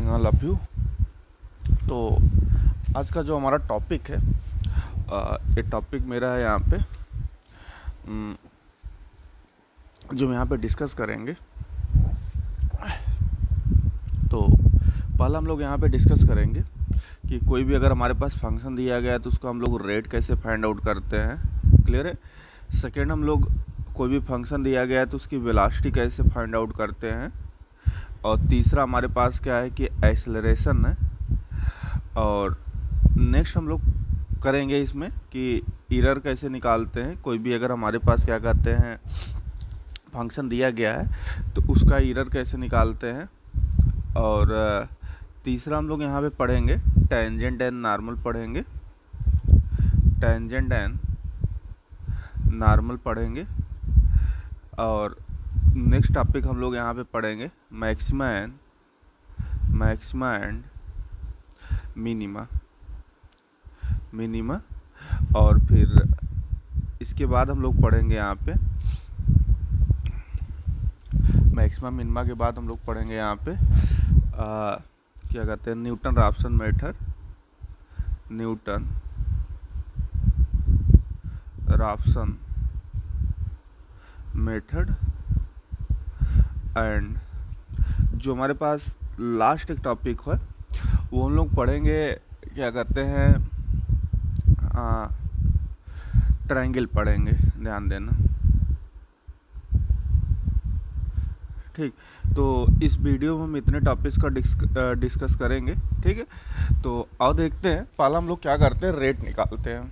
Morning all of you. तो आज का जो हमारा टॉपिक है, ये टॉपिक मेरा है यहाँ पे जो हम यहाँ पे डिस्कस करेंगे। तो पहला हम लोग यहाँ पे डिस्कस करेंगे कि कोई भी अगर हमारे पास फंक्शन दिया गया है तो उसको हम लोग रेट कैसे फाइंड आउट करते हैं। क्लियर है। सेकेंड, हम लोग कोई भी फंक्शन दिया गया है तो उसकी वेलोसिटी कैसे फाइंड आउट करते हैं। और तीसरा हमारे पास क्या है कि एक्सेलरेशन है। और नेक्स्ट हम लोग करेंगे इसमें कि एरर कैसे निकालते हैं। कोई भी अगर हमारे पास क्या कहते हैं फंक्शन दिया गया है तो उसका एरर कैसे निकालते हैं। और तीसरा हम लोग यहाँ पे पढ़ेंगे टेंजेंट एंड नॉर्मल पढ़ेंगे, टेंजेंट एंड नॉर्मल पढ़ेंगे। और नेक्स्ट टॉपिक हम लोग यहाँ पे पढ़ेंगे मैक्सिमा एंड मिनिमा। और फिर इसके बाद हम लोग पढ़ेंगे यहाँ पे मैक्सिमा मिनिमा के बाद हम लोग पढ़ेंगे यहाँ पे क्या कहते हैं न्यूटन राफसन मेथड। एंड जो हमारे पास लास्ट एक टॉपिक है वो हम लोग पढ़ेंगे क्या कहते हैं ट्रायंगल पढ़ेंगे, ध्यान देना। ठीक, तो इस वीडियो में हम इतने टॉपिक्स का डिस्कस करेंगे। ठीक है, तो आओ देखते हैं। पहला हम लोग क्या करते हैं, रेट निकालते हैं।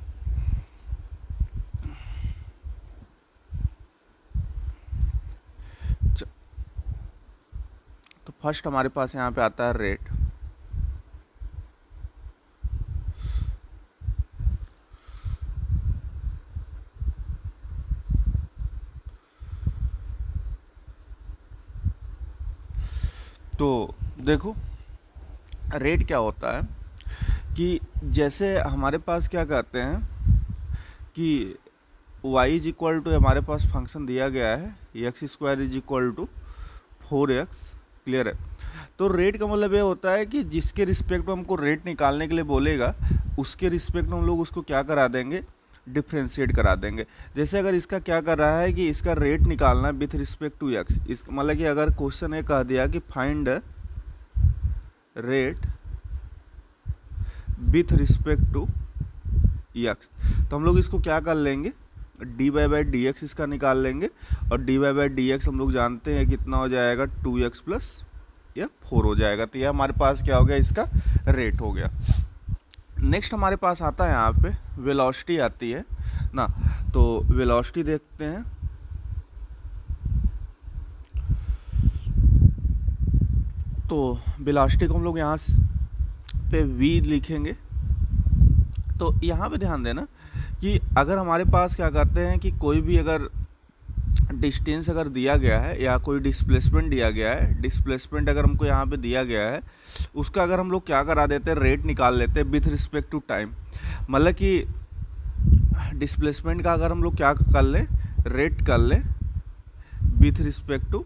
तो फर्स्ट हमारे पास यहाँ पे आता है रेट। तो देखो रेट क्या होता है कि जैसे हमारे पास क्या कहते हैं कि y इज इक्वल टू हमारे पास फंक्शन दिया गया है x square is equal to 4x। Clear है। तो रेट का मतलब ये होता है कि जिसके रिस्पेक्ट में हमको रेट निकालने के लिए बोलेगा उसके रिस्पेक्ट में हम लोग उसको क्या करा देंगे, डिफ्रेंशिएट करा देंगे। जैसे अगर इसका क्या कर रहा है कि इसका रेट निकालना है विथ रिस्पेक्ट टू एक्स। इस मतलब कि अगर क्वेश्चन ये कह दिया कि find rate with respect to x, तो हम लोग इसको क्या कर लेंगे, d y by D x इसका निकाल लेंगे। और d y by D x हम लोग जानते हैं कितना हो जाएगा, 2x प्लस या 4 हो जाएगा। तो यह हमारे पास क्या हो गया, इसका रेट हो गया। नेक्स्ट हमारे पास आता है यहाँ पे वेलोसिटी आती है ना। तो वेलोसिटी देखते हैं। तो वेलोसिटी को हम लोग यहाँ पे v लिखेंगे। तो यहाँ पे ध्यान देना कि अगर हमारे पास क्या कहते हैं कि कोई भी अगर डिस्टेंस अगर दिया गया है या कोई डिस्प्लेसमेंट दिया गया है, डिस्प्लेसमेंट अगर हमको यहाँ पे दिया गया है उसका अगर हम लोग क्या करा देते हैं, रेट निकाल लेते हैं विथ रिस्पेक्ट टू टाइम। मतलब कि डिस्प्लेसमेंट का अगर हम लोग क्या कर लें, रेट कर लें विथ रिस्पेक्ट टू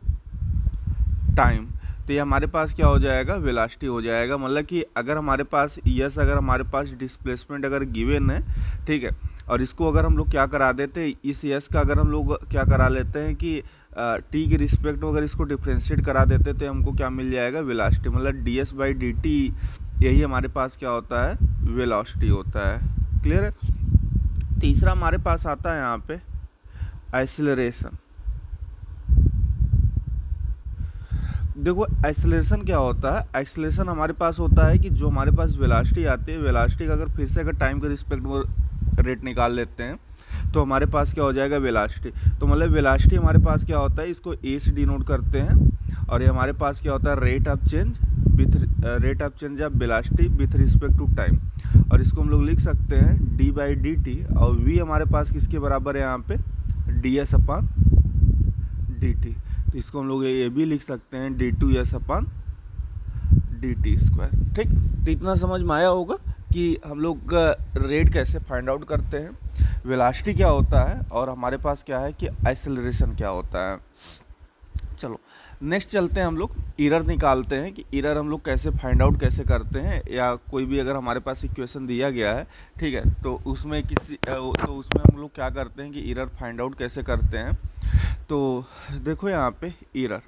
टाइम, तो ये हमारे पास क्या हो जाएगा, वेलोसिटी हो जाएगा। मतलब कि अगर हमारे पास यस, अगर हमारे पास डिस्प्लेसमेंट अगर गिवन है, ठीक है, और इसको अगर हम लोग क्या करा देते हैं, इस यस का अगर हम लोग क्या करा लेते हैं कि टी के रिस्पेक्ट में अगर इसको डिफ्रेंशिएट करा देते तो हमको क्या मिल जाएगा, वेलोसिटी। मतलब D S by d T यही हमारे पास क्या होता है, वेलोसिटी होता है। क्लियर है। तीसरा हमारे पास आता है यहाँ पे एक्सेलरेशन। देखो एक्सेलरेशन क्या होता है, एक्सेलरेशन हमारे पास होता है कि जो हमारे पास वेलोसिटी आती है, वेलोसिटी का अगर फिर से अगर टाइम के रिस्पेक्ट में रेट निकाल लेते हैं तो हमारे पास क्या हो जाएगा, वेलोसिटी। तो मतलब वेलोसिटी हमारे पास क्या होता है, इसको ए से डिनोट करते हैं। और ये हमारे पास क्या होता है, rate of change of velocity with respect to time. और इसको हम लोग लिख सकते हैं डी बाई डी टी। और वी हमारे पास किसके बराबर है यहाँ पे, d s upon d t. तो इसको हम लोग ये भी लिख सकते हैं d two s upon d t square. ठीक, तो इतना समझ में आया होगा कि हम लोग रेट कैसे फाइंड आउट करते हैं, वेलोसिटी क्या होता है, और हमारे पास क्या है कि एक्सेलरेशन क्या होता है। चलो नेक्स्ट चलते हैं, हम लोग एरर निकालते हैं कि एरर हम लोग कैसे फाइंड आउट कैसे करते हैं, या कोई भी अगर हमारे पास इक्वेशन दिया गया है, ठीक है, तो उसमें हम लोग क्या करते हैं कि एरर फाइंड आउट कैसे करते हैं। तो देखो यहाँ पे एरर,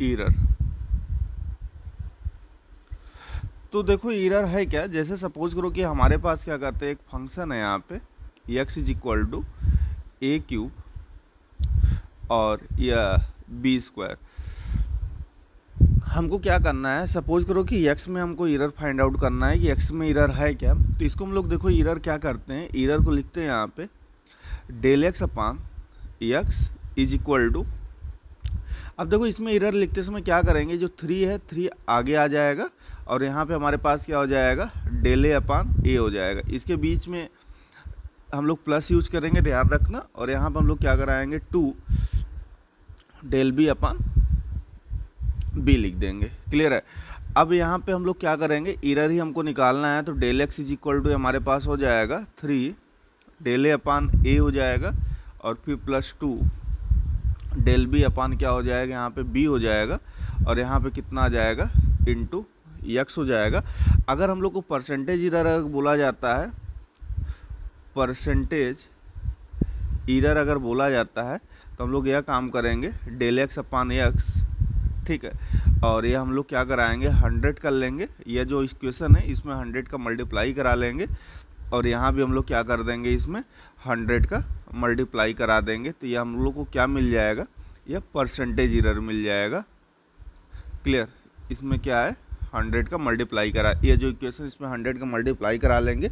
एरर तो देखो एरर है क्या, जैसे सपोज करो कि हमारे पास क्या करते हैं, एक फंक्शन है यहाँ पे x is equal to a cube और या बी स्क्वायर। हमको क्या करना है, सपोज करो कि x में हमको एरर फाइंड आउट करना है कि x में एरर है क्या। तो इसको हम लोग देखो एरर क्या करते हैं, एरर को लिखते हैं यहाँ पे del x upon x is equal to, अब देखो इसमें एरर लिखते समय क्या करेंगे, जो 3 है 3 आगे आ जाएगा और यहाँ पे हमारे पास क्या हो जाएगा, डेल ए अपान ए हो जाएगा। इसके बीच में हम लोग प्लस यूज करेंगे, ध्यान रखना, और यहाँ पे हम लोग क्या कराएंगे 2 डेल बी अपान बी लिख देंगे। क्लियर है। अब यहाँ पे हम लोग क्या करेंगे, एरर ही हमको निकालना है, तो del x is equal to हमारे पास हो जाएगा 3 डेल ए अपान ए हो जाएगा और फिर प्लस 2 डेल बी अपान क्या हो जाएगा, यहाँ पे बी हो जाएगा और यहाँ पे कितना आ जाएगा इनटू एक्स हो जाएगा। अगर हम लोग को परसेंटेज एरर बोला जाता है, परसेंटेज एरर अगर बोला जाता है तो हम लोग यह काम करेंगे डेल एक्स अपान एक्स, ठीक है, और ये हम लोग क्या कराएंगे 100 कर लेंगे, ये जो इक्वेशन है इसमें 100 का मल्टीप्लाई करा लेंगे और यहाँ भी हम लोग क्या कर देंगे, इसमें 100 का मल्टीप्लाई करा देंगे। तो ये हम लोग को क्या मिल जाएगा, यह परसेंटेज एरर मिल जाएगा। क्लियर। इसमें क्या है 100 का मल्टीप्लाई करा, ये जो इक्वेशन इसमें 100 का मल्टीप्लाई करा लेंगे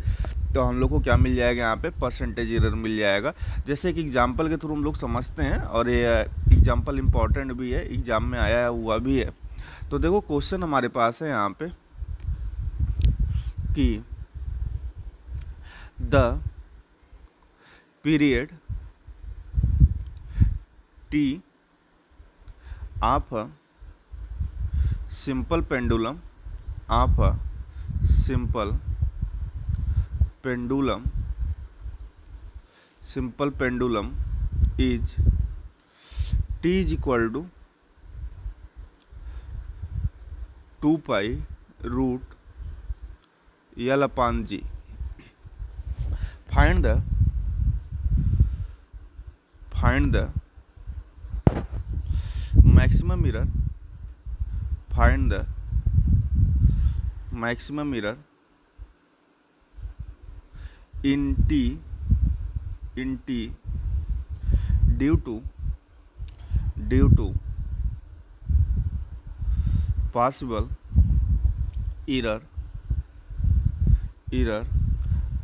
तो हम लोग को क्या मिल जाएगा, यहाँ पे परसेंटेज एरर मिल जाएगा। जैसे एक एग्जांपल के थ्रू हम लोग समझते हैं और ये एग्जांपल इम्पॉर्टेंट भी है, एग्जाम में आया हुआ भी है। तो देखो क्वेश्चन हमारे पास है यहाँ पे कि the period T of simple pendulum of a simple pendulum is t is equal to 2 pi root L upon G. Find the maximum error. Find the maximum error in T due to possible error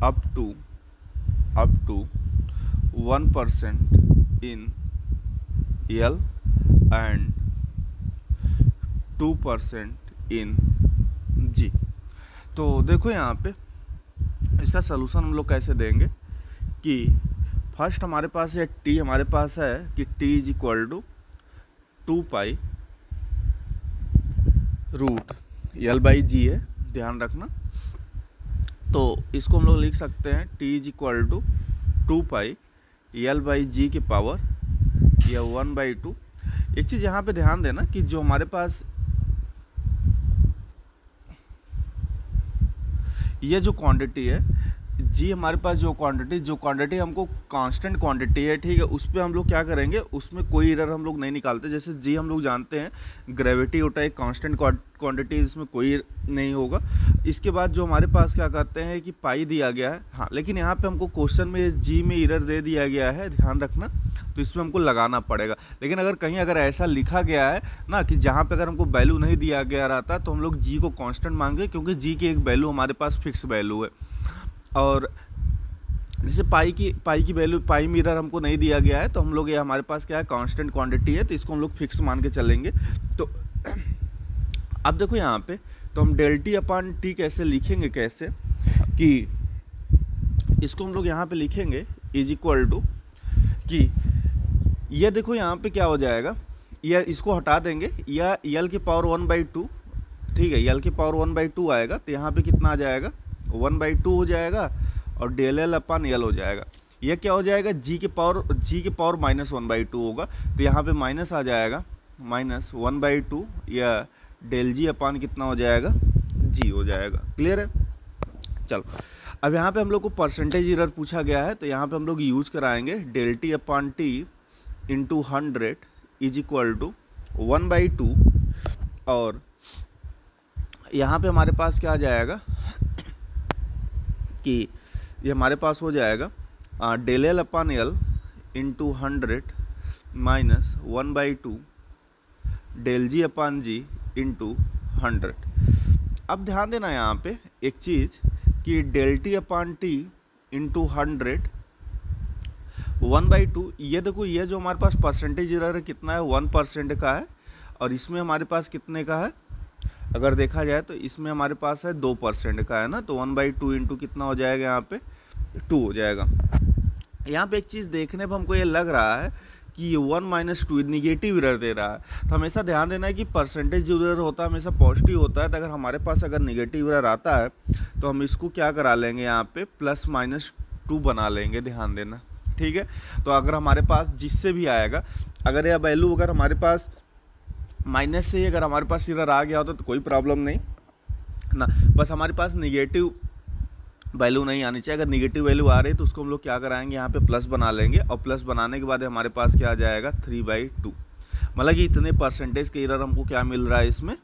up to 1% in L and 2% इन जी। तो देखो यहाँ पे इसका solution हम लोग कैसे देंगे कि फर्स्ट हमारे पास है टी, हमारे पास है कि T is equal to 2 pi root L by G है, ध्यान रखना। तो इसको हम लोग लिख सकते हैं T is equal to 2 pi L by G की पावर या 1/2। एक चीज़ यहाँ पे ध्यान देना कि जो हमारे पास ये जो क्वांटिटी है जी, हमारे पास जो क्वांटिटी हमको कांस्टेंट क्वांटिटी है, ठीक है, उस पर हम लोग क्या करेंगे, उसमें कोई एरर हम लोग नहीं निकालते। जैसे जी हम लोग जानते हैं ग्रेविटी होता है एक कांस्टेंट क्वांटिटी, इसमें कोई नहीं होगा। इसके बाद जो हमारे पास क्या कहते हैं कि पाई दिया गया है, हाँ, लेकिन यहाँ पे हमको क्वेश्चन में जी में एरर दे दिया गया है, ध्यान रखना, तो इसमें हमको लगाना पड़ेगा। लेकिन अगर कहीं अगर ऐसा लिखा गया है ना कि जहाँ पे अगर हमको वैल्यू नहीं दिया गया रहता तो हम लोग जी को कांस्टेंट मांगे, क्योंकि जी की एक वैल्यू हमारे पास फिक्स वैल्यू है। और जैसे पाई की वैल्यू, पाई में एरर हमको नहीं दिया गया है, तो हम लोग ये हमारे पास क्या है कांस्टेंट क्वांटिटी है, तो इसको हम लोग फिक्स मान के चलेंगे। तो अब देखो यहाँ पे तो हम डेल टी अपान टी कैसे लिखेंगे, कैसे कि इसको हम लोग यहाँ पे लिखेंगे इज इक्वल टू कि ये देखो यहाँ पे क्या हो जाएगा, या इसको हटा देंगे, या यल की पावर 1/2, ठीक है, यल की पावर 1/2 आएगा, तो यहाँ पे कितना आ जाएगा 1/2 हो जाएगा, और डेल एल अपन यल हो जाएगा। यह क्या हो जाएगा, जी की पावर -1/2 होगा, तो यहाँ पे माइनस आ जाएगा, -1/2, या डेल जी अपन कितना हो जाएगा, जी हो जाएगा। क्लियर है। चलो अब यहाँ पे हम लोग को परसेंटेज एरर पूछा गया है, तो यहाँ पे हम लोग यूज कराएंगे del T upon T into 100 is equal to 1/2, और यहाँ पे हमारे पास क्या आ जाएगा कि ये हमारे पास हो जाएगा del L upon L into 100 minus 1/2 del G upon G into 100। अब ध्यान देना यहाँ पे एक चीज़ कि del T upon T into 100 1/2, ये देखो, ये जो हमारे पास परसेंटेज एरर है कितना है, 1% का है, और इसमें हमारे पास कितने का है, अगर देखा जाए तो इसमें हमारे पास है 2% का है ना, तो 1/2 इंटू कितना हो जाएगा, यहाँ पे 2 हो जाएगा। यहाँ पे एक चीज़ देखने पर हमको ये लग रहा है कि ये 1 - 2 निगेटिव एरर दे रहा है, तो हमेशा ध्यान देना है कि परसेंटेज एरर होता है हमेशा पॉजिटिव होता है, तो अगर हमारे पास अगर निगेटिव एरर आता है तो हम इसको क्या करा लेंगे, यहाँ पे +-2 बना लेंगे, ध्यान देना, ठीक है। तो अगर हमारे पास जिससे भी आएगा, अगर यह वैल्यू अगर हमारे पास माइनस से ही अगर हमारे पास एरर आ गया होता तो कोई प्रॉब्लम नहीं ना, बस हमारे पास निगेटिव वैल्यू नहीं आनी चाहिए। अगर निगेटिव वैल्यू आ रही है तो उसको हम लोग क्या कराएंगे, यहाँ पे प्लस बना लेंगे, और प्लस बनाने के बाद हमारे पास क्या आ जाएगा 3/2, मतलब कि इतने परसेंटेज के एरर हमको क्या मिल रहा है, इसमें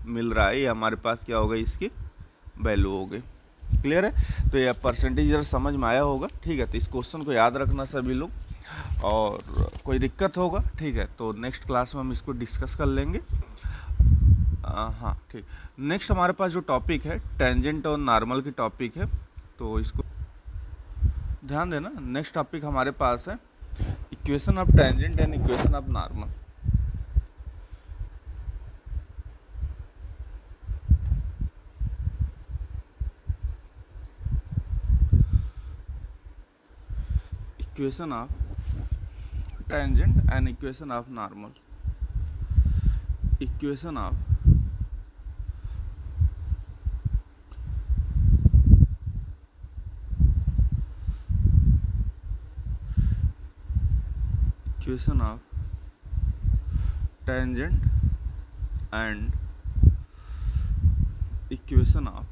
मिल रहा है, ये हमारे पास क्या होगा, इसकी वैल्यू हो गई। क्लियर है। तो ये परसेंटेज एरर समझ में आया होगा, ठीक है। तो इस क्वेश्चन को याद रखना सभी लोग, और कोई दिक्कत होगा, ठीक है, तो नेक्स्ट क्लास में हम इसको डिस्कस कर लेंगे। हाँ ठीक। नेक्स्ट हमारे पास जो टॉपिक है टेंजेंट और नॉर्मल की टॉपिक है, तो इसको ध्यान देना। नेक्स्ट टॉपिक हमारे पास है equation of tangent and equation of normal. Equation of tangent and equation of normal. Equation of equation of tangent and equation of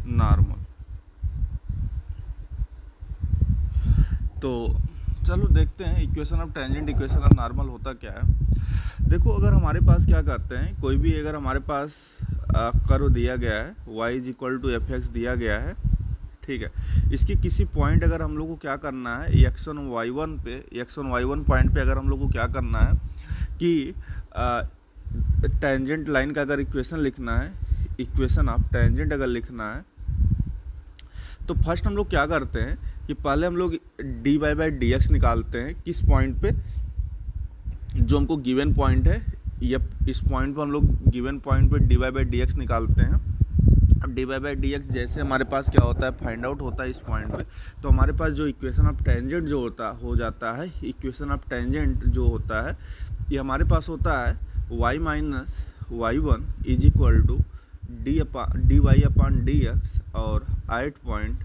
normal. तो चलो देखते हैं equation of tangent equation of normal होता क्या है। देखो, अगर हमारे पास क्या करते हैं, कोई भी अगर हमारे पास कर्व दिया गया है y = fx दिया गया है, ठीक है, इसके किसी पॉइंट अगर हम लोग को क्या करना है, x1 y1 पे, x1 y1 पॉइंट पे अगर हम लोग को क्या करना है कि टेंजेंट लाइन का अगर इक्वेशन लिखना है, इक्वेशन ऑफ टेंजेंट अगर लिखना है, तो फर्स्ट हम लोग क्या करते हैं कि पहले हम लोग dy/dx निकालते हैं किस पॉइंट पे, जो हमको गिवन पॉइंट है, या इस पॉइंट पर हम लोग गिवन पॉइंट पे dy/dx निकालते हैं। अब dy/dx जैसे हमारे पास क्या होता है, फाइंड आउट होता है इस पॉइंट पे, तो हमारे पास जो इक्वेशन ऑफ टेंजेंट जो हो जाता है, इक्वेशन ऑफ टेंजेंट जो होता है, ये हमारे पास होता है y - y1 = dy/dx, और 8 पॉइंट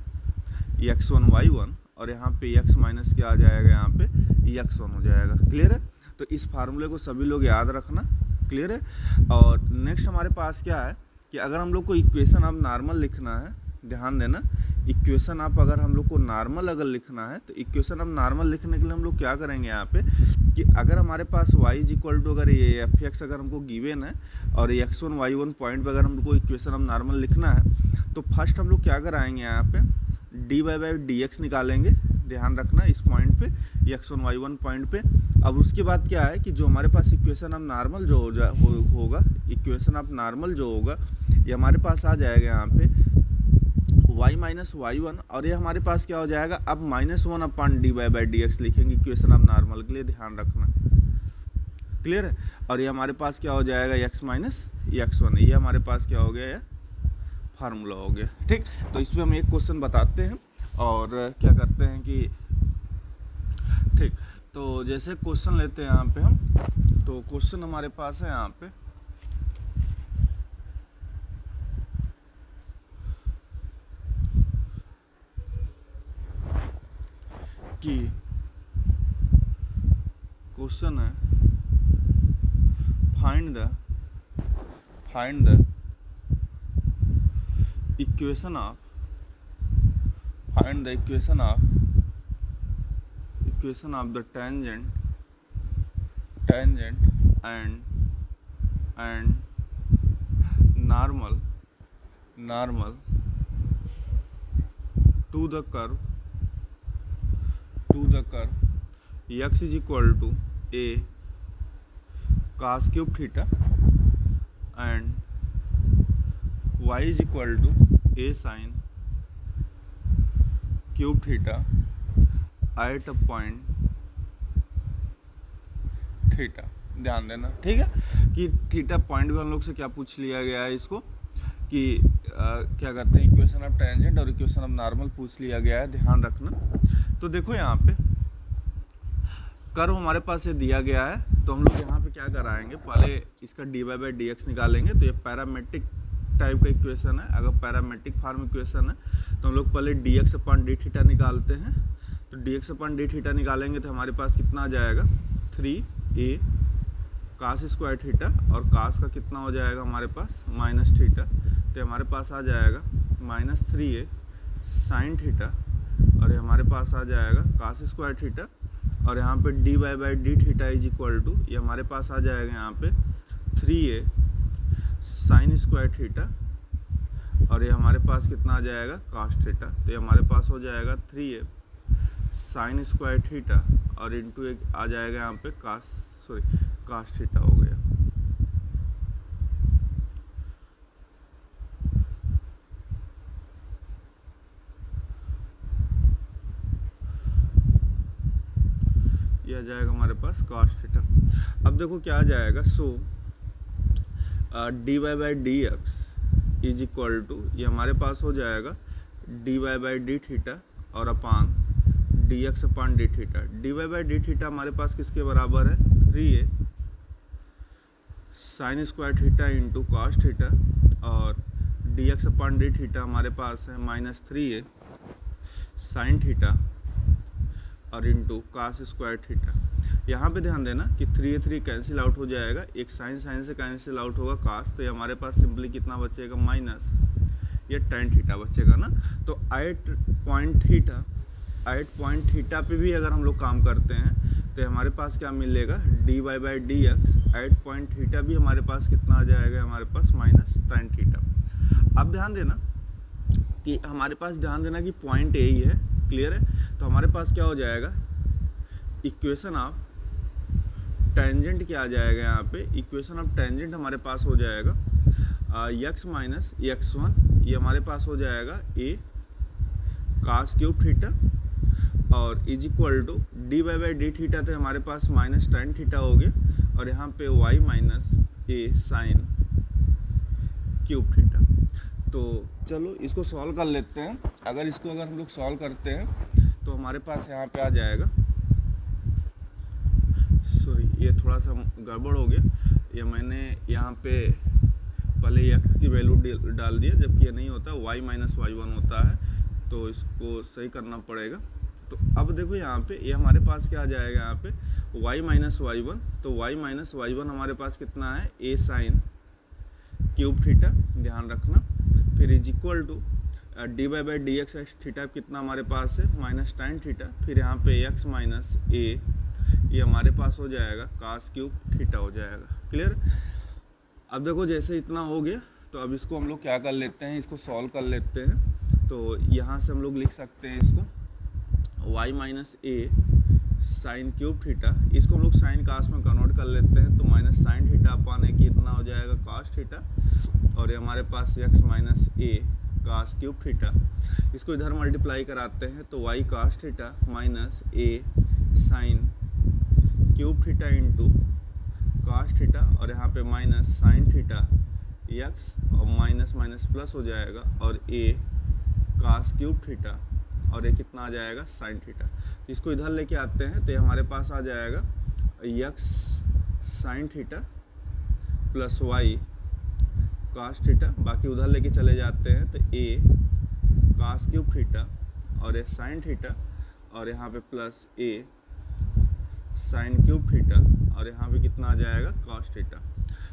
x1 y1, और यहाँ पे x माइनस क्या आ जाएगा, यहाँ पे x1 हो जाएगा। क्लियर है। तो इस फार्मूले को सभी लोग याद रखना। क्लियर है। और नेक्स्ट हमारे पास क्या है कि अगर हम लोग को इक्वेशन ऑफ नॉर्मल लिखना है, ध्यान देना, इक्वेशन ऑफ अगर हम लोग को नॉर्मल अगर लिखना है, तो इक्वेशन ऑफ नॉर्मल लिखने के लिए हम लोग क्या करेंगे यहाँ पे कि अगर हमारे पास y = अगर ये fx अगर हमको गिवन है, और x1 y1 पॉइंट पर अगर हमको इक्वेशन ऑफ नॉर्मल लिखना है, तो फर्स्ट हम लोग क्या कराएंगे, यहाँ पे dy/dx निकालेंगे, ध्यान रखना इस पॉइंट पे, x1 y1 पॉइंट पे। अब उसके बाद क्या है कि जो हमारे पास इक्वेशन ऑफ नॉर्मल जो होगा, इक्वेशन ऑफ नॉर्मल जो होगा, ये हमारे पास आ जाएगा यहाँ पे y - y1, और ये हमारे पास क्या हो जाएगा, अब -1 dy/dx लिखेंगे इक्वेशन ऑफ नॉर्मल के लिए, ध्यान रखना। क्लियर है। और ये हमारे पास क्या हो जाएगा, x - x1, ये हमारे पास क्या हो गया, फार्मूला हो गया। ठीक। तो इसमें हम एक क्वेश्चन बताते हैं और क्या करते हैं कि ठीक। तो जैसे क्वेश्चन लेते हैं यहाँ पे हम, तो क्वेश्चन हमारे पास है यहाँ पे कि क्वेश्चन है find the equation of the tangent and normal to the curve x is equal to a cos cube theta and y is equal to a sin cube theta at a point theta. ध्यान देना, ठीक है, कि theta point भी हम लोग से क्या पूछ लिया गया है इसको कि क्या कहते हैं इक्वेशन ऑफ टेंजेंट और इक्वेशन ऑफ नॉर्मल पूछ लिया गया है, ध्यान रखना। तो देखो यहाँ पे कर्व हमारे पास ये दिया गया है, तो हम लोग यहाँ पे क्या कराएंगे, पहले इसका dy/dx निकालेंगे। तो ये पैरामेट्रिक टाइप का इक्वेशन है, अगर पैरामेट्रिक फॉर्म इक्वेशन है तो हम लोग पहले dx/d थीटा निकालते हैं। तो dx/d थीटा निकालेंगे तो हमारे पास कितना आ जाएगा 3a cos स्क्वायर थीटा, और cos का कितना हो जाएगा हमारे पास माइनस थीटा, तो हमारे पास आ जाएगा -3a sin थीटा, और हमारे पास आ जाएगा cos स्क्वायर थीटा, और यहाँ पे dy/d theta is equal to ये हमारे पास आ जाएगा यहाँ पे 3a sin स्क्वायर थीटा, और ये हमारे पास कितना आ जाएगा cos थीटा। तो ये हमारे पास हो जाएगा 3a sin स्क्वायर थीटा और इंटू एक आ जाएगा यहाँ पे cos थीटा हो गया। ये आ जाएगा हमारे पास cos थीटा। अब देखो क्या आ जाएगा, सो dy/dx इज इक्वल टू ये हमारे पास हो जाएगा dy/d थीटा और अपान dx/d थीटा। dy/d थीटा हमारे पास किसके बराबर है 3a sin square theta into cos theta, और dx/d थीटा हमारे पास है -3a sin थीटा और इंटू कॉस स्क्वायर थीटा। यहाँ पे ध्यान देना कि 3 कैंसिल आउट हो जाएगा, एक साइन से कैंसिल आउट होगा cos, तो ये हमारे पास सिंपली कितना बचेगा माइनस ये tan थीटा बचेगा ना। तो एट पॉइंट थीटा पे भी अगर हम लोग काम करते हैं तो हमारे पास क्या मिलेगा dy/dx एट पॉइंट थीटा भी हमारे पास कितना आ जाएगा हमारे पास माइनस tan थीटा। अब ध्यान देना कि हमारे पास कि पॉइंट ए ही है, क्लियर है। तो हमारे पास क्या हो जाएगा इक्वेशन ऑफ टेंजेंट क्या आ जाएगा यहाँ पे, इक्वेशन ऑफ टेंजेंट हमारे पास हो जाएगा x माइनस x1, ये हमारे पास हो जाएगा a cos क्यूब थीटा और is equal to dy/d theta, तो हमारे पास माइनस tan थीटा हो गया, और यहाँ पे y minus a sin cube theta. तो चलो इसको सॉल्व कर लेते हैं। अगर हम लोग सॉल्व करते हैं तो हमारे पास यहाँ पे आ जाएगा, सॉरी ये थोड़ा सा गड़बड़ हो गया, ये मैंने यहाँ पे पहले x की वैल्यू डाल दिया, जबकि ये नहीं होता, y माइनस y1 होता है, तो इसको सही करना पड़ेगा। तो अब देखो यहाँ पे ये हमारे पास क्या आ जाएगा यहाँ पे y माइनस y1, तो y माइनस y1 हमारे पास कितना है a sin क्यूब थीटा, ध्यान रखना, फिर is equal to dy/dx theta कितना हमारे पास है माइनस tan थीटा, फिर यहाँ पे x माइनस a ये हमारे पास हो जाएगा cos क्यूब थीटा हो जाएगा, क्लियर। अब देखो जैसे इतना हो गया, तो अब इसको हम लोग क्या कर लेते हैं, इसको सॉल्व कर लेते हैं। तो यहाँ से हम लोग लिख सकते हैं इसको y minus a sine cube theta, इसको हम लोग साइन कास में कन्वर्ट कर लेते हैं, तो माइनस साइन थीटा अपान है कि इतना हो जाएगा cos थीटा, और ये हमारे पास x minus a cos cube theta, इसको इधर मल्टीप्लाई कराते हैं तो y cos theta minus a sine cube theta into cos theta, और यहाँ पे माइनस साइन थीटा x और माइनस माइनस प्लस हो जाएगा, और a cos क्यूब थीटा और ये कितना आ जाएगा साइन थीटा। इसको इधर लेके आते हैं तो ये हमारे पास आ जाएगा x sine theta plus y cos theta, बाकी उधर लेके चले जाते हैं तो ए कास क्यूब थीटा और ये साइन थीटा और यहाँ पे प्लस ए साइन क्यूब थीटा और यहाँ पे कितना आ जाएगा कॉस थीटा।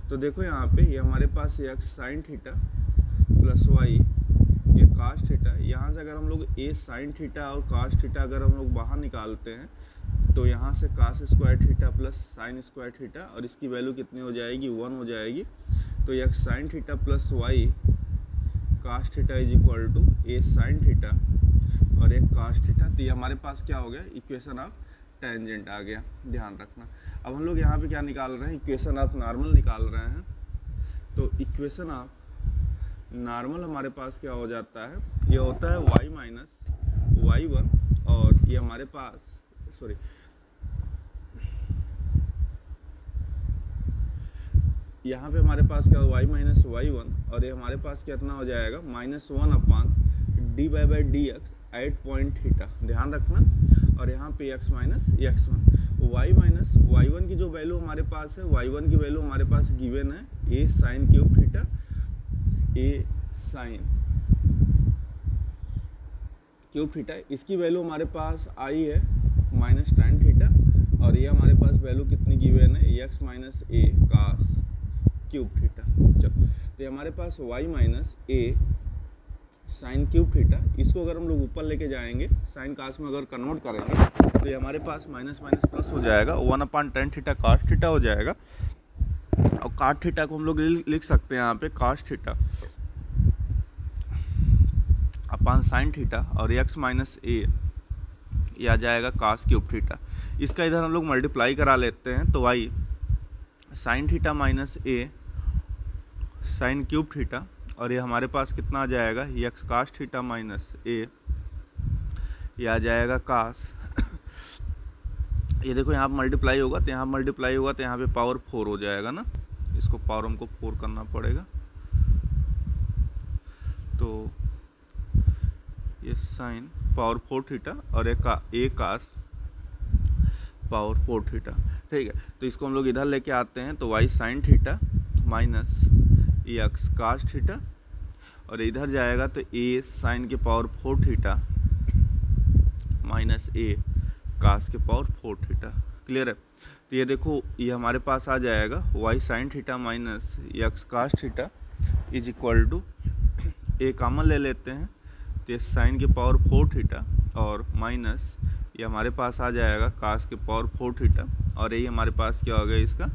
तो देखो यहाँ पे ये हमारे पास X sine theta plus Y ये कास थीटा, यहाँ से अगर हम लोग ए साइन थीटा और कास थीटा अगर हम लोग बाहर निकालते हैं तो यहाँ से cos square theta plus sine square theta और इसकी वैल्यू कितनी हो जाएगी 1 हो जाएगी। तो x sine theta plus y cos theta is equal to a sine theta और एक कास थीटा। तो ये हमारे पास क्या हो गया इक्वेशन ऑफ टेंजेंट आ गया, ध्यान रखना। अब हम लोग यहाँ पे क्या निकाल रहे हैं, इक्वेशन ऑफ नॉर्मल निकाल रहे हैं। तो इक्वेशन ऑफ नॉर्मल हमारे पास क्या हो जाता है, ये होता है y माइनस y1 और ये हमारे पास यहाँ पे हमारे पास क्या y माइनस y1 और ये हमारे पास कितना हो जाएगा -1 upon D by by D X at point theta, ध्यान रखना। और यहाँ पे x minus x1 y minus y1 की जो वैल्यू हमारे पास है, y1 की वैल्यू हमारे पास गिवन है a sine cube theta, a sine cube theta, इसकी वैल्यू हमारे पास आई है माइनस tan थीटा और ये हमारे पास वैल्यू कितनी गिवन है x minus a cos cube theta. चलो तो ये हमारे पास y minus a sine cube theta, इसको अगर हम लोग ऊपर लेके जाएंगे साइन कास में अगर कन्वर्ट करेंगे तो ये हमारे पास माइनस माइनस प्लस हो जाएगा, 1 अपान tan थीटा कास थीटा हो जाएगा। और काट थीटा को हम लोग लिख सकते हैं यहाँ पे cos theta upon sine theta और x माइनस a ये आ जाएगा कास क्यूब थीटा। इसका इधर हम लोग मल्टीप्लाई करा लेते हैं तो y sine theta minus a sine cube theta और ये हमारे पास कितना आ जाएगा x cos theta minus a ये आ जाएगा कास। ये देखो यहाँ पर मल्टीप्लाई होगा तो यहाँ मल्टीप्लाई होगा तो यहाँ पे पावर 4 हो जाएगा ना, इसको पावर हमको 4 करना पड़ेगा। तो ये साइन पावर 4 थीटा और एक कास पावर 4 थीटा, ठीक है। तो इसको हम लोग इधर लेके आते हैं तो y sine theta minus x cos theta और इधर जाएगा तो a साइन के power 4 theta minus a cos के पावर 4 थीटा, क्लियर है। तो ये देखो ये हमारे पास आ जाएगा y sine theta minus x cos theta is equal to a common ले लेते हैं तो ये साइन के पावर 4 थीटा और माइनस ये हमारे पास आ जाएगा कास के पावर 4 थीटा और यही हमारे पास क्या हो गया इसका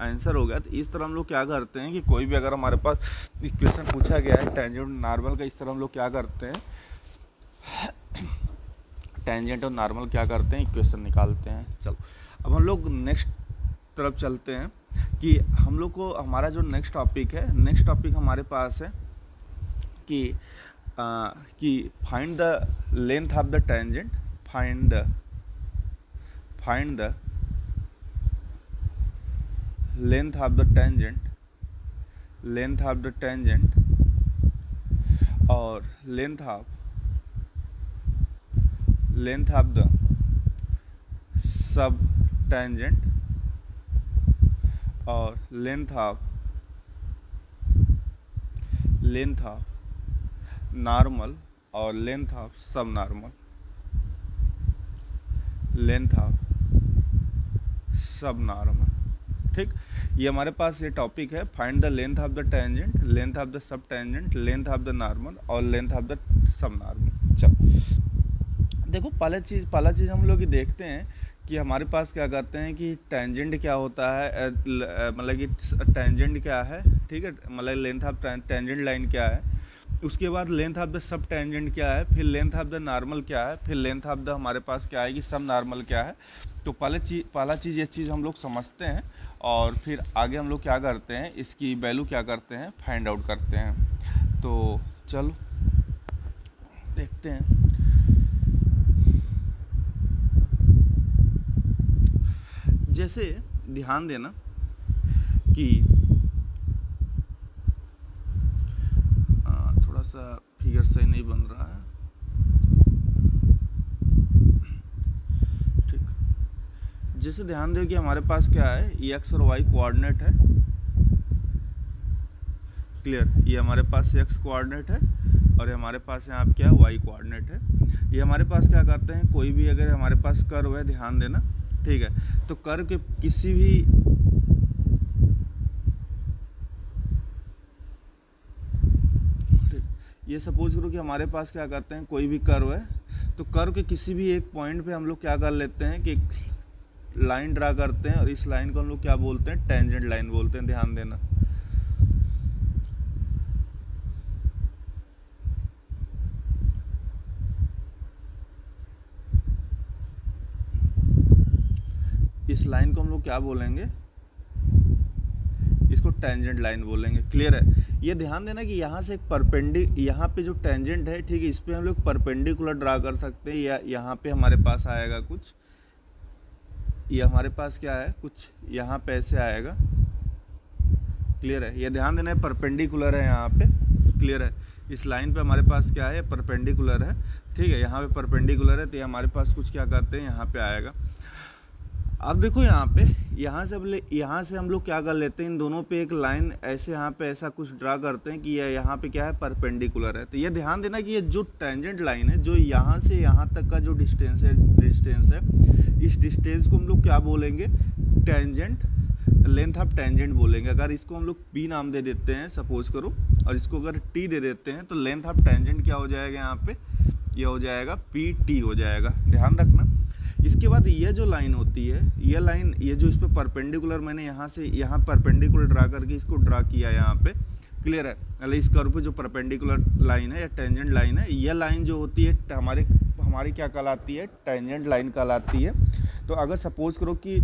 आंसर हो गया। तो इस तरह हम लोग क्या करते हैं कि कोई भी अगर हमारे पास इक्वेशन पूछा गया है टेंजेंट नॉर्मल का, इस तरह हम लोग क्या करते हैं टेंजेंट और नॉर्मल क्या करते हैं इक्वेशन निकालते हैं। चलो अब हम लोग नेक्स्ट तरफ चलते हैं कि हम लोग को हमारा जो नेक्स्ट टॉपिक है, नेक्स्ट टॉपिक हमारे पास है कि find the length of the tangent, find the length of the tangent, length of the tangent और length of the sub tangent और लेंथ ऑफ नॉर्मल और लेंथ ऑफ सब नॉर्मल, लेंथ ऑफ सब normal, ठीक। ये हमारे पास ये टॉपिक है find the length of the tangent, length of the sub tangent, length of the normal और लेंथ ऑफ द सब नॉर्मल। चलो देखो पहला चीज़ हम लोग ये देखते हैं कि हमारे पास क्या कहते हैं कि टेंजेंट क्या होता है, मतलब कि टेंजेंट क्या है, ठीक है, मतलब लेंथ ऑफ टेंजेंट लाइन क्या है, उसके बाद length of the sub tangent क्या है, फिर लेंथ ऑफ द नॉर्मल क्या है, फिर लेंथ ऑफ द हमारे पास क्या आएगी सब नॉर्मल क्या है। तो पहला चीज़ ये चीज़ हम लोग समझते हैं और फिर आगे हम लोग क्या करते हैं इसकी वैल्यू क्या करते हैं फाइंड आउट करते हैं। तो चलो देखते हैं। जैसे ध्यान देना कि थोड़ा सा फिगर सही नहीं बन रहा है, जैसे ध्यान दो कि हमारे पास क्या है, ये एक्स और वाई कोऑर्डिनेट है, क्लियर, ये हमारे पास एक्स कोऑर्डिनेट है और ये हमारे पास यहाँ क्या है, वाई कोऑर्डिनेट है। ये हमारे पास क्या कहते हैं, कोई भी अगर हमारे पास कर्व है, ध्यान देना, ठीक है, तो कर्व के किसी भी ये सपोज करो कि हमारे पास क्या कहते हैं, कोई भी कर्व है, तो कर्व के किसी भी एक पॉइंट पे हम लोग क्या कर लेते हैं कि लाइन ड्रा करते हैं और इस लाइन को हम लोग क्या बोलते हैं, टेंजेंट लाइन बोलते हैं, ध्यान देना। इस लाइन को हम लोग क्या बोलेंगे, इसको टेंजेंट लाइन बोलेंगे, क्लियर है। ये ध्यान देना कि यहाँ से एक यहाँ पे जो टेंजेंट है, ठीक है, इस पे हम लोग परपेंडिकुलर ड्रा कर सकते हैं, या यहाँ पे हमारे पास आएगा कुछ, ये हमारे पास क्या है, कुछ यहाँ पे ऐसे आएगा, क्लियर है। ये ध्यान देना है परपेंडिकुलर है यहाँ पे, क्लियर है। इस लाइन पे हमारे पास क्या है, परपेंडिकुलर है, ठीक है, यहाँ पे परपेंडिकुलर है, तो ये हमारे पास कुछ क्या कहते हैं, यहाँ पे आएगा। अब देखो यहाँ पे, यहाँ से हम लोग क्या कर लेते हैं, इन दोनों पे एक लाइन ऐसे यहाँ पे ऐसा कुछ ड्रा करते हैं कि ये यहाँ पे क्या है, परपेंडिकुलर है। तो ये ध्यान देना कि ये जो टेंजेंट लाइन है, जो यहाँ से यहाँ तक का जो डिस्टेंस है, इस डिस्टेंस को हम लोग क्या बोलेंगे, टेंजेंट, लेंथ ऑफ टेंजेंट बोलेंगे। अगर इसको हम लोग पी नाम दे देते हैं सपोज करो, और इसको अगर टी दे देते हैं, तो लेंथ ऑफ टेंजेंट क्या हो जाएगा, यहाँ पे ये हो जाएगा पी टी हो जाएगा, ध्यान रखना। इसके बाद ये जो लाइन होती है, ये लाइन, ये जो इस पे परपेंडिकुलर, मैंने यहाँ से यहाँ परपेंडिकुलर ड्रा करके इसको ड्रा किया यहाँ पे, क्लियर है। मतलब इस कर्व पे जो परपेंडिकुलर लाइन है या टेंजेंट लाइन है, ये लाइन जो होती है हमारी क्या कहलाती है, टेंजेंट लाइन कहलाती है। तो अगर सपोज करो कि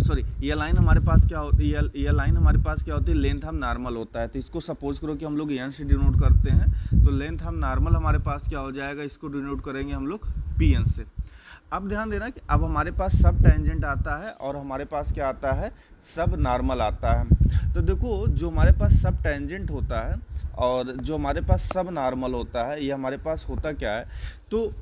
सॉरी, ये लाइन हमारे पास क्या होती है, ये लाइन हमारे पास क्या होती है, लेंथ ऑफ नॉर्मल होता है। तो इसको सपोज करो कि हम लोग एन से डिनोट करते हैं, तो लेंथ ऑफ नॉर्मल हमारे पास क्या हो जाएगा, इसको डिनोट करेंगे हम लोग पी एन से। अब ध्यान देना कि अब हमारे पास सब टेंजेंट आता है और हमारे पास क्या आता है, सब नॉर्मल आता है। तो देखो, जो हमारे पास सब टेंजेंट होता है और जो हमारे पास सब नॉर्मल होता है, ये हमारे पास होता क्या है, तो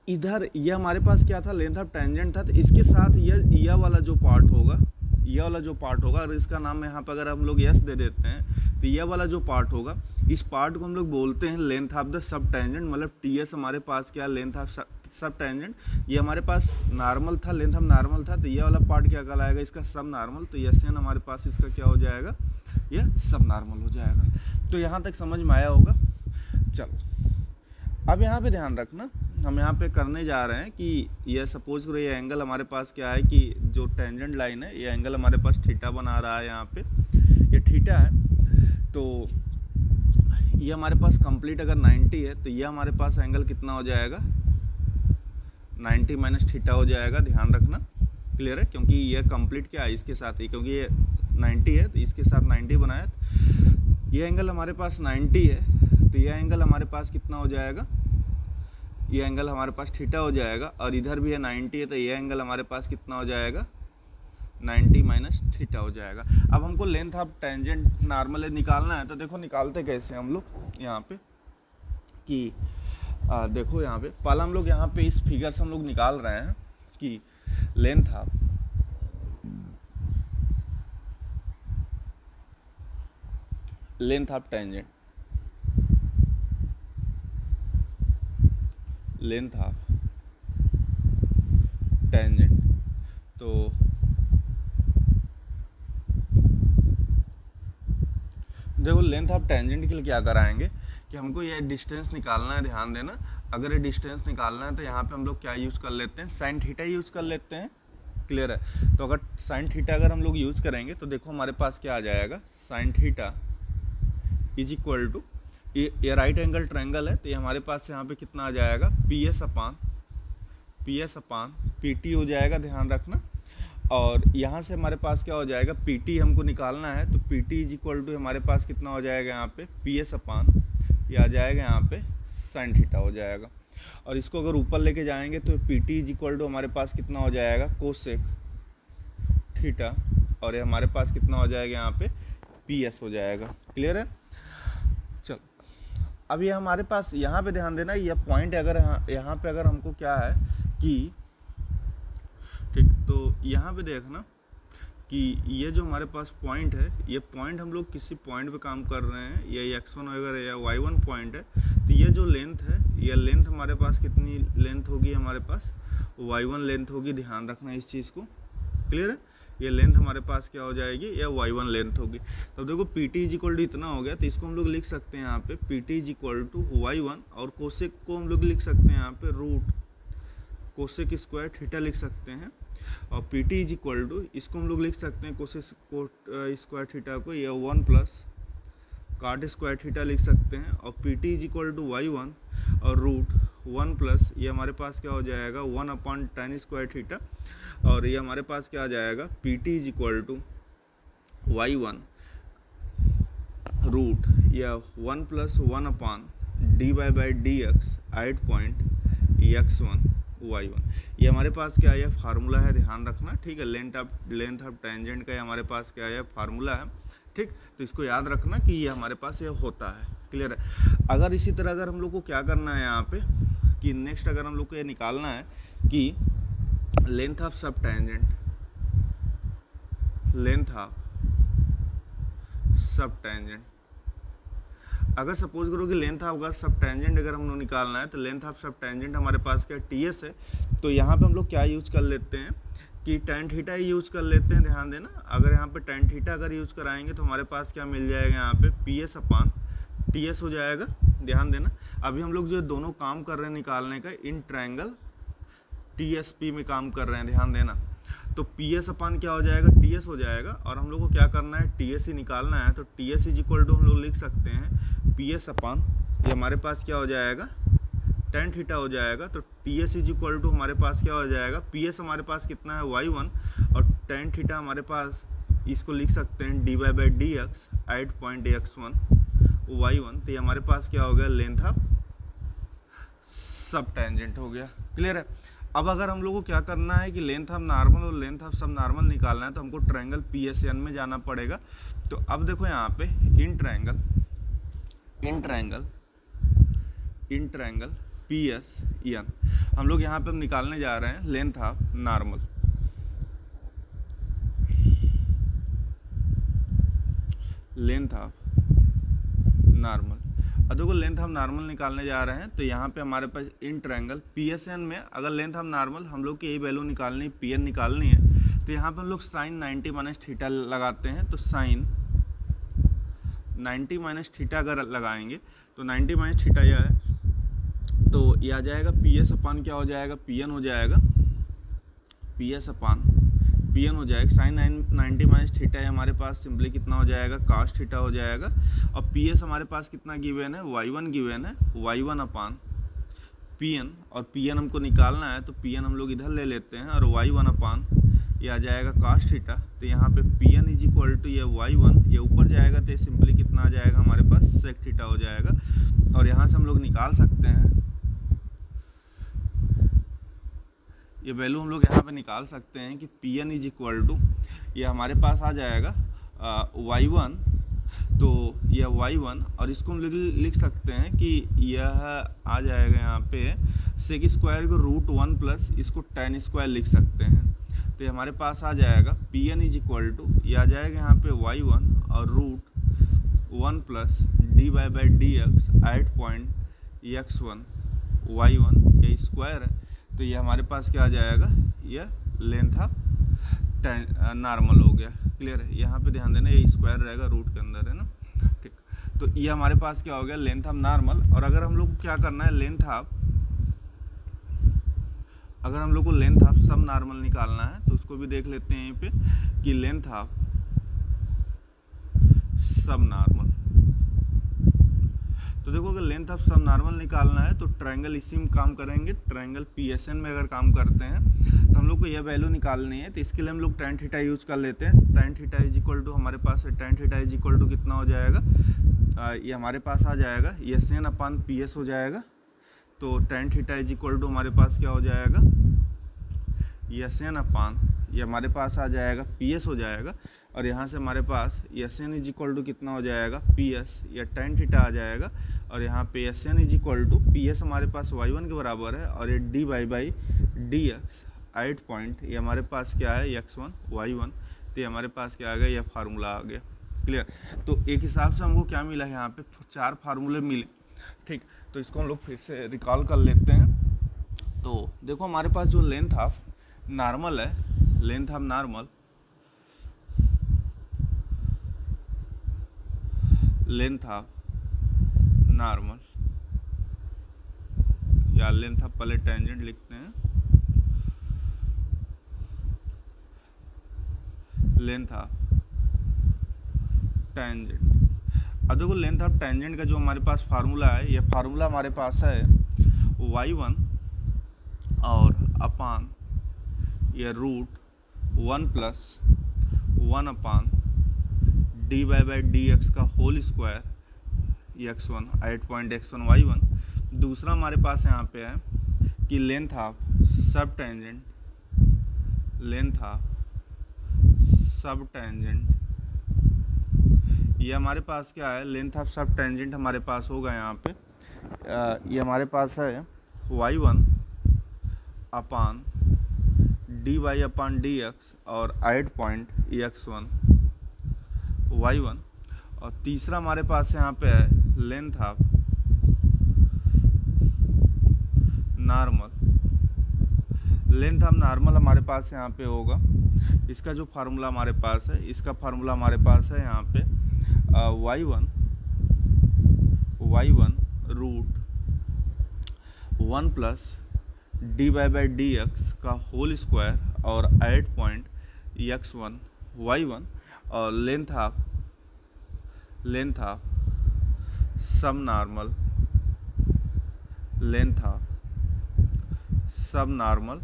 इधर ये हमारे पास क्या था, लेंथ ऑफ टेंजेंट था, तो इसके साथ ये वाला जो पार्ट होगा, ये वाला जो पार्ट होगा, और इसका नाम यहाँ पर अगर हम लोग यस दे देते हैं, तो ये वाला जो पार्ट होगा, इस पार्ट को हम लोग बोलते हैं length of the sub tangent. मतलब टी एस हमारे पास क्या, लेंथ ऑफ सब टेंजेंट। ये हमारे पास नॉर्मल था, लेंथ ऑफ नॉर्मल था, तो ये वाला पार्ट क्या कहलाएगा, इसका सब नॉर्मल। तो यस एन हमारे पास इसका क्या हो जाएगा, ये सब नॉर्मल हो जाएगा। तो यहाँ तक समझ में आया होगा। चलो अब यहाँ पे ध्यान रखना, हम यहाँ पे करने जा रहे हैं कि ये सपोज करो, ये एंगल हमारे पास क्या है कि जो टेंजेंट लाइन है, ये एंगल हमारे पास थीटा बना रहा है, यहाँ पे ये थीटा है। तो ये हमारे पास कंप्लीट अगर 90 है, तो ये हमारे पास एंगल कितना हो जाएगा, 90 माइनस थीटा हो जाएगा, ध्यान रखना, क्लियर है। क्योंकि ये कंप्लीट क्या है, इसके साथ ही, क्योंकि ये 90 है तो इसके साथ 90 बनाया, ये एंगल हमारे पास 90 है, तो ये एंगल हमारे पास कितना हो जाएगा, ये एंगल हमारे पास थीटा हो जाएगा। और इधर भी है 90 है, तो ये एंगल हमारे पास कितना हो जाएगा, 90 माइनस थीटा हो जाएगा। अब हमको लेंथ ऑफ टेंजेंट नॉर्मल निकालना है, तो देखो निकालते कैसे हम लोग यहाँ पे कि देखो यहाँ पे पहले हम लोग यहाँ पे इस फिगर से हम लोग निकाल रहे हैं कि length of tangent, length of tangent. तो देखो लेंथ ऑफ टेंजेंट के लिए क्या कराएंगे कि हमको ये डिस्टेंस निकालना है, ध्यान देना। अगर ये डिस्टेंस निकालना है तो यहाँ पे हम लोग क्या यूज़ कर लेते हैं, साइन थीटा यूज़ कर लेते हैं, क्लियर है। तो अगर साइन थीटा अगर हम लोग यूज़ करेंगे तो देखो हमारे पास क्या आ जाएगा, sine theta is equal to, ये राइट एंगल ट्रायंगल है, तो ये हमारे पास यहाँ पे कितना आ जाएगा, पी एस अपान पी टी हो जाएगा, ध्यान रखना। और यहाँ से हमारे पास क्या हो जाएगा, पी टी हमको निकालना है, तो p t is equal to हमारे पास कितना हो जाएगा, यहाँ पे पी एस अपान ये आ जाएगा यहाँ पे साइन थीटा हो जाएगा। और इसको अगर ऊपर लेके जाएंगे तो p t is equal to हमारे पास कितना हो जाएगा, कोसेक थीटा, और ये हमारे पास कितना हो जाएगा यहाँ पे पी एस हो जाएगा, क्लियर है। चलो अब ये हमारे पास यहाँ पे ध्यान देना, ये पॉइंट अगर यहाँ पे अगर हमको क्या है कि तो यहाँ पे देखना कि ये जो हमारे पास पॉइंट है, ये पॉइंट हम लोग किसी पॉइंट पे काम कर रहे हैं, ये x1 वगैरह या y1 पॉइंट है, तो ये जो लेंथ है, ये लेंथ हमारे पास कितनी लेंथ होगी, हमारे पास y1 लेंथ होगी। ध्यान रखना इस चीज़ को, क्लियर है। ये लेंथ हमारे पास क्या हो जाएगी, ये y1 लेंथ होगी। तो देखो pt इज इक्वल टू इतना हो गया, तो इसको हम लोग लिख सकते हैं यहाँ पे pt is equal to y1, और कोसेक को हम लोग लिख सकते हैं यहाँ पे रूट कोसेक स्क्वायर थीटा लिख सकते हैं, और pt इज इक्वल टू इसको हम लोग लिख सकते हैं कोसेक स्क्वायर थीटा को ये 1 प्लस काट स्क्वायर थीटा लिख सकते हैं, और pt is equal to y1 और रूट 1 प्लस ये हमारे पास क्या हो जाएगा 1 अपॉन tan स्क्वायर थीटा, और ये हमारे पास क्या आ जाएगा pt is equal to y1 root या 1 plus 1 upon dy by dx at point x1 y1। ये हमारे पास क्या है, फार्मूला है, ध्यान रखना, ठीक है। लेंथ ऑफ टेंजेंट का ये हमारे पास क्या है, फार्मूला है, ठीक। तो इसको याद रखना कि ये हमारे पास ये होता है, क्लियर है। अगर इसी तरह अगर हम लोग को क्या करना है यहाँ पे कि नेक्स्ट अगर हम लोग को ये निकालना है कि लेंथ ऑफ सब टेंजेंट, लेंथ ऑफ सब टेंजेंट, अगर सपोज करो कि लेंथ ऑफ अगर सब टेंजेंट अगर हम लोग निकालना है, तो लेंथ ऑफ सब टेंजेंट हमारे पास क्या टीएस है, तो यहाँ पे हम लोग क्या यूज कर लेते हैं कि tan थीटा ही यूज कर लेते हैं। ध्यान देना, अगर यहाँ पे tan थीटा अगर यूज कराएंगे तो हमारे पास क्या मिल जाएगा, यहाँ पे PS अपॉन TS हो जाएगा। ध्यान देना, अभी हम लोग जो दोनों काम कर रहे हैं निकालने का, इन ट्रायंगल TSP में काम कर रहे हैं, ध्यान देना। तो PS अपॉन क्या हो जाएगा, TS हो जाएगा, और हम लोग को क्या करना है, TS ही निकालना है। तो TS इज इक्वल टू हम लोग लिख सकते हैं PS अपॉन ये हमारे पास क्या हो जाएगा tan थीटा हो जाएगा। तो TS इज इक्वल टू हमारे पास क्या हो जाएगा, PS हमारे पास कितना है y1, और tan थीटा हमारे पास इसको लिख सकते हैं dy by dx at point x1 y1। तो ये हमारे पास क्या हो गया, लेंथ ऑफ सब टेंजेंट हो गया, क्लियर है। अब अगर हम लोग को क्या करना है कि लेंथ ऑफ नॉर्मल और लेंथ ऑफ सब नॉर्मल निकालना है, तो हमको ट्रायंगल PSN में जाना पड़ेगा। तो अब देखो यहाँ पे इन ट्रायंगल PSN हम लोग यहाँ पे निकालने जा रहे हैं length of normal. Length of normal, अब देखो लेंथ ऑफ नॉर्मल निकालने जा रहे हैं, तो यहाँ पे हमारे पास इन ट्रायंगल PSN में अगर लेंथ ऑफ नॉर्मल हम लोग की यही वैल्यू निकालनी, PN निकालनी है, तो यहाँ पे हम लोग साइन 90 माइनस थीटा लगाते हैं। तो साइन 90 माइनस थीटा अगर लगाएंगे तो 90 माइनस थीटा यह है, तो यह आ जाएगा PS अपान क्या हो जाएगा, PN हो जाएगा, PS अपान PN हो जाएगा। साइन 90 माइनस थीटा है हमारे पास सिंपली कितना हो जाएगा, काश थीटा हो जाएगा। और PS हमारे पास कितना गिवन है, y1 गिवन है, y1 अपान PN, और PN हमको निकालना है, तो PN हम लोग इधर ले लेते हैं, और y1 अपान ये आ जाएगा काश थीटा। तो यहाँ पे PN इज इक्वल टू ये y1, ये ऊपर जाएगा तो सिंपली कितना आ जाएगा हमारे पास, सेक थीटा हो जाएगा। और यहाँ से हम लोग निकाल सकते हैं, ये वैल्यू हम लोग यहाँ पे निकाल सकते हैं कि PN इज इक्वल टू ये हमारे पास आ जाएगा y1, तो यह y1, और इसको हम लिख सकते हैं कि यह आ जाएगा यहाँ पे सेक स्क्वायर को रूट 1 प्लस इसको tan स्क्वायर लिख सकते हैं। तो ये हमारे पास आ जाएगा PN इज इक्वल टू ये आ जाएगा यहाँ पे y1 और root 1 plus dy by dx at point x1 y1, ये स्क्वायर है। तो ये हमारे पास क्या आ जाएगा, ये लेंथ ऑफ नॉर्मल हो गया, क्लियर है। यहाँ पे ध्यान देना, ये स्क्वायर रहेगा रूट के अंदर, है ना, ठीक। तो ये हमारे पास क्या हो गया, लेंथ ऑफ नॉर्मल। और अगर हम लोग को क्या करना है, अगर हम लोग को लेंथ ऑफ सब नॉर्मल निकालना है, तो उसको भी देख लेते हैं यहीं पे कि लेंथ ऑफ सब नॉर्मल। तो देखो अगर लेंथ ऑफ सब नॉर्मल निकालना है तो ट्रायंगल इसी में काम करेंगे, ट्रायंगल PSN में अगर काम करते हैं तो हम लोग को यह वैल्यू निकालनी है। तो इसके लिए हम लोग tan थीटा यूज कर लेते हैं। tan theta is equal to हमारे पास है, tan theta is equal to कितना हो जाएगा, ये हमारे पास आ जाएगा SN अपान PS हो जाएगा। तो tan theta is equal to हमारे पास क्या हो जाएगा, SN अपान ये हमारे पास आ जाएगा PS हो जाएगा। और यहाँ से हमारे पास SN इज इक्वल टू कितना हो जाएगा, PS, या tan थीटा आ जाएगा। और यहाँ पे SN is equal to PS हमारे पास y1 के बराबर है, और ये dy बाई dx 8 पॉइंट, ये हमारे पास क्या है x1 y1, तो ये हमारे पास क्या आ गया, यह फार्मूला आ गया। क्लियर। तो एक हिसाब से हमको क्या मिला है, यहाँ पे 4 फार्मूले मिले। ठीक, तो इसको हम लोग फिर से रिकॉल कर लेते हैं। तो देखो हमारे पास जो लेंथ ऑफ नॉर्मल है, length of normal, length of normal या लेंथ ऑफ, पहले टेंजेंट लिखते हैं, लेंथ ऑफ टेंजेंट। अब देखो लेंथ ऑफ टेंजेंट का जो हमारे पास फार्मूला है, ये फार्मूला हमारे पास है y1 और अपान ये root 1 plus 1 upon dy by dx का whole square x1 8 point x1 y1। दूसरा हमारे पास यहाँ पे है कि लेंथ ऑफ सब tangent, length of subtangent, ये हमारे पास क्या है, लेंथ ऑफ सब टेंजेंट हमारे पास होगा यहाँ पे, ये हमारे पास है y1 अपान dy अपान dx और 8 पॉइंट x1 y1। और तीसरा हमारे पास यहाँ पे है length of normal, length of normal हमारे पास यहाँ पे होगा, इसका जो फार्मूला हमारे पास है, इसका फार्मूला हमारे पास है यहाँ पे y1 root 1 plus dy by dx का होल स्क्वायर और 8 पॉइंट x1 y1 और लेंथ ऑफ सब नॉर्मल, लेंथ ऑफ सब नॉर्मल,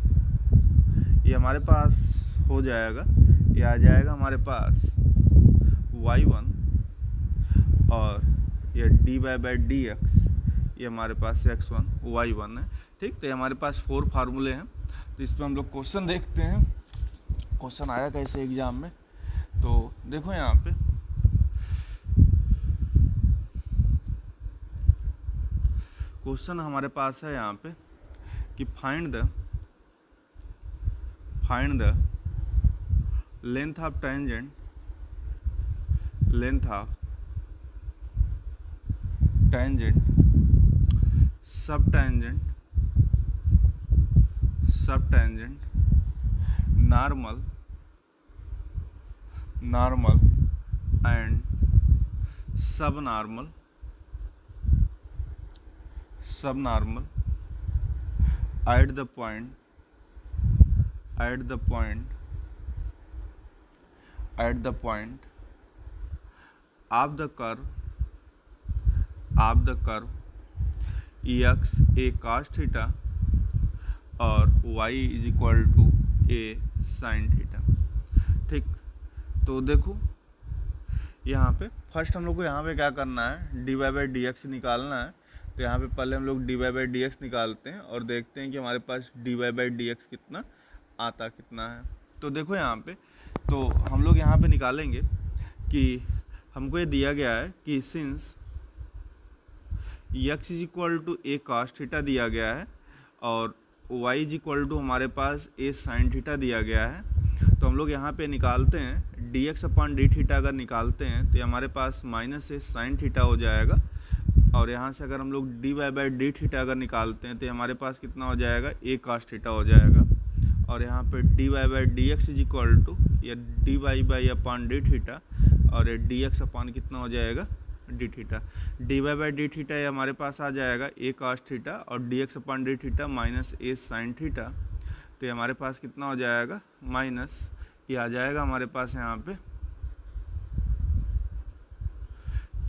ये हमारे पास हो जाएगा, ये आ जाएगा हमारे पास y1 और ये dy बाई dx, ये हमारे पास x1 y1 है। ठीक, तो ये हमारे पास 4 फार्मूले हैं। तो इस पर हम लोग क्वेश्चन देखते हैं, क्वेश्चन आया कैसे एग्जाम में। तो देखो यहाँ पे क्वेश्चन हमारे पास है यहाँ पे कि find the length of tangent, length of tangent subtangent normal and subnormal at the point of the curve x a cos theta और y is equal to a sin theta. ठीक, तो देखो यहाँ पे first हम लोग को यहाँ पे क्या करना है, dy बाई dx निकालना है। तो यहाँ पे पहले हम लोग dy बाई dx निकालते हैं और देखते हैं कि हमारे पास dy बाई dx कितना आता कितना है। तो देखो यहाँ पे, तो हम लोग यहाँ पे निकालेंगे कि हमको ये दिया गया है कि since x is equal to a cos theta दिया गया है और y इज इक्वल टू हमारे पास a sin थीटा दिया गया है। तो हम लोग यहाँ पे निकालते हैं dx अपान डी थीटा, अगर निकालते हैं तो ये हमारे पास माइनस a sin थीटा हो जाएगा। और यहाँ से अगर हम लोग dy बाई डी थीटा अगर निकालते हैं तो हमारे पास कितना हो जाएगा, a cos थीटा हो जाएगा। और यहाँ पे dy by dx is equal to या dy by upon d theta और ये dx अपान कितना हो जाएगा, d theta. dy by d theta ये हमारे पास आ जाएगा a cos थीटा और dx upon d theta minus a sin theta. तो ये हमारे पास कितना हो जाएगा, माइनस ये आ जाएगा हमारे पास यहाँ पे,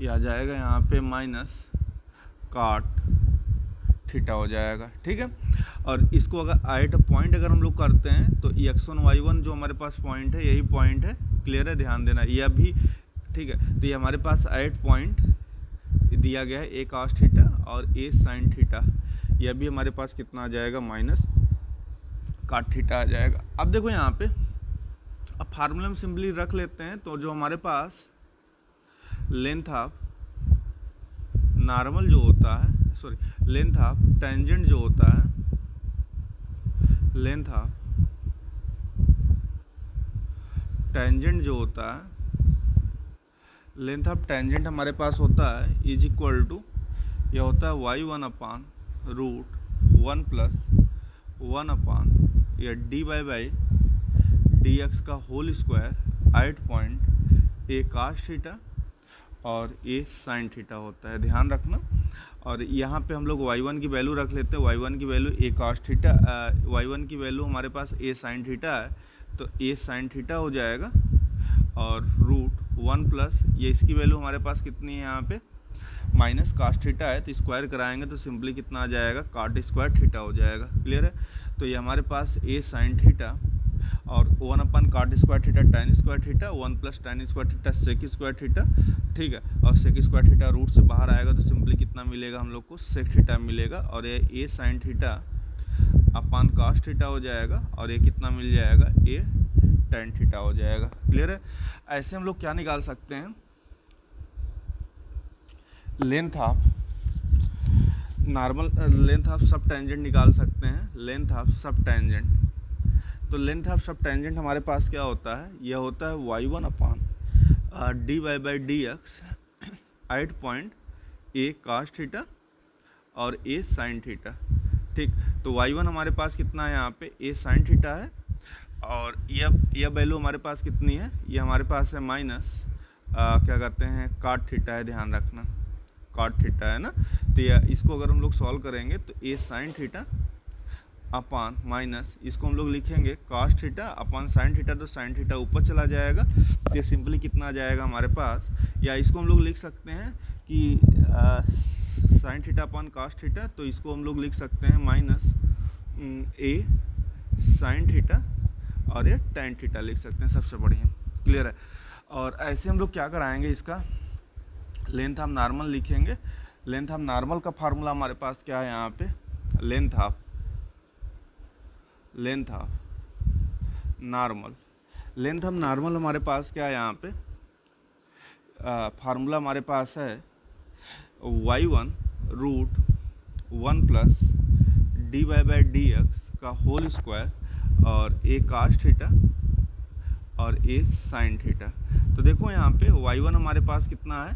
ये आ जाएगा यहाँ पे माइनस cot थीटा हो जाएगा। ठीक है, और इसको अगर एट पॉइंट अगर हम लोग करते हैं तो x1 y1 जो हमारे पास पॉइंट है यही पॉइंट है। क्लियर है, ध्यान देना यह भी। ठीक है, तो ये हमारे पास 8 पॉइंट दिया गया है a cos थीटा और a sin थीटा, यह भी हमारे पास कितना आ जाएगा, माइनस cot थीटा आ जाएगा। अब देखो यहाँ पे, अब फार्मूला में सिंपली रख लेते हैं। तो जो हमारे पास लेंथ ऑफ नॉर्मल जो होता है, सॉरी लेंथ ऑफ टेंजेंट जो होता है, लेंथ ऑफ टेंजेंट जो होता है, लेंथ ऑफ टेंजेंट हमारे पास होता है इज इक्वल टू, यह होता है y1 अपान रूट 1 प्लस 1 अपान या dy बाई dx का whole square 8 point a cos theta और a sin थीटा होता है, ध्यान रखना। और यहाँ पे हम लोग y1 की वैल्यू रख लेते हैं, y1 की value a cos theta, y1 की वैल्यू हमारे पास a sin थीटा है, तो a sin थीटा हो जाएगा और रूट 1 प्लस ये इसकी वैल्यू हमारे पास कितनी है यहाँ पे माइनस कास्ट थीटा है, तो स्क्वायर कराएंगे तो सिंपली कितना आ जाएगा काट स्क्वायर थीटा हो जाएगा। क्लियर है। तो ये हमारे पास a साइन थीटा और 1 upon cot square theta tan square theta 1 plus tan square theta sec square theta, ठीक है। और सेक स्क्वायर थीटा रूट से बाहर आएगा तो सिंपली कितना मिलेगा हम लोग को सेक थीटा मिलेगा और ये a sine theta upon cast theta हो जाएगा और ये कितना मिल जाएगा a टेन थीटा हो जाएगा। क्लियर है। ऐसे हम लोग क्या निकाल सकते हैं, length of normal, length of सब टेंजेंट निकाल सकते हैं, लेंथ ऑफ सब टेंजेंट। तो लेंथ ऑफ सब टेंजेंट हमारे पास क्या होता है, यह होता है y1 upon dy by D x 8 point a cos theta और a sin थीटा, ठीक। तो y1 हमारे पास कितना है यहाँ पे a sin थीटा है और यह वैल्यू हमारे पास कितनी है, ये हमारे पास है माइनस क्या कहते हैं काट थीटा है, ध्यान रखना काट थीटा है ना। तो इसको अगर हम लोग सॉल्व करेंगे तो a sine theta upon minus इसको हम लोग लिखेंगे cos theta upon sine theta, तो साइन थीटा ऊपर चला जाएगा तो ये सिंपली कितना आ जाएगा हमारे पास, या इसको हम लोग लिख सकते हैं कि sine theta upon cos theta, तो इसको हम लोग लिख सकते हैं माइनस a साइन थीटा और ये टेन थीटा लिख सकते हैं, सबसे बढ़िया। क्लियर है। और ऐसे हम लोग क्या कराएंगे, इसका लेंथ ऑफ नॉर्मल लिखेंगे। लेंथ ऑफ नॉर्मल का फार्मूला हमारे पास क्या है यहाँ पे, length of normal, length of normal हमारे पास क्या है यहाँ पे, फार्मूला हमारे पास है y1 root 1 plus dy by D x का होल स्क्वायर और a cos थीटा और a sin थीटा। तो देखो यहाँ पे y1 हमारे पास कितना है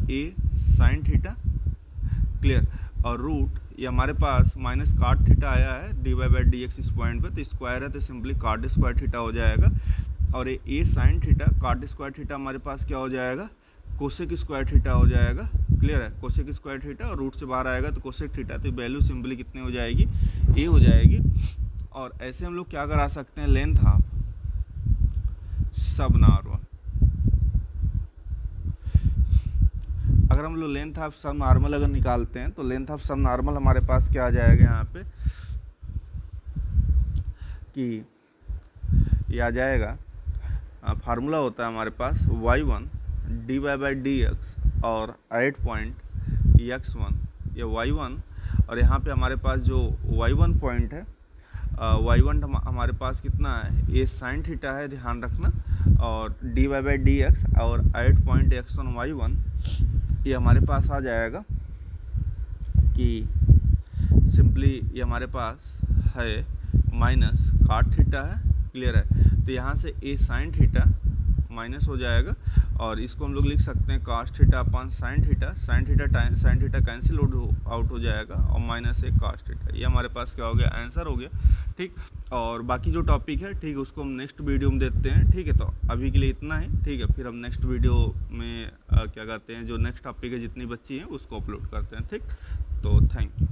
a sin थीटा, क्लियर, और रूट ये हमारे पास माइनस काट थीटा आया है dy बाई डी एक्स इस पॉइंट पे, तो स्क्वायर है तो सिंपली काट स्क्वायर थीटा हो जाएगा और ये a साइन थीटा काट स्क्वायर थीटा हमारे पास क्या हो जाएगा कोसेक स्क्वायर थीटा हो जाएगा। क्लियर है। कोसेक स्क्वायर थीटा और रूट से बाहर आएगा तो कोसेक थीटा, तो वैल्यू सिंपली कितनी हो जाएगी a हो जाएगी। और ऐसे हम लोग क्या करा सकते हैं, लेंथ ऑफ सब नॉर्मल, अगर हम लोग लेंथ ऑफ सब नॉर्मल अगर निकालते हैं तो लेंथ ऑफ सब नॉर्मल हमारे पास क्या आ जाएगा यहाँ पे कि ये आ जाएगा, फार्मूला होता है हमारे पास y1 dy by D x और 8 पॉइंट x1, ये y1 और यहाँ पे हमारे पास जो y1 पॉइंट है, y1 हमारे पास कितना है a साइन थीटा है, ध्यान रखना, और dy बाई डी एक्स और 8 पॉइंट x1 y1 ये हमारे पास आ जाएगा कि सिंपली ये हमारे पास है माइनस काट थीटा है। क्लियर है। तो यहाँ से a साइन थीटा माइनस हो जाएगा और इसको हम लोग लिख सकते हैं cos theta upon sine theta, sine theta cancel out हो जाएगा और माइनस एक कास थीटा, ये हमारे पास क्या हो गया आंसर हो गया। ठीक। और बाकी जो टॉपिक है ठीक उसको हम नेक्स्ट वीडियो में देते हैं। ठीक है। तो अभी के लिए इतना ही। ठीक है। फिर हम नेक्स्ट वीडियो में क्या कहते हैं जो नेक्स्ट टॉपिक है जितनी बच्ची हैं उसको अपलोड करते हैं। ठीक। तो थैंक यू।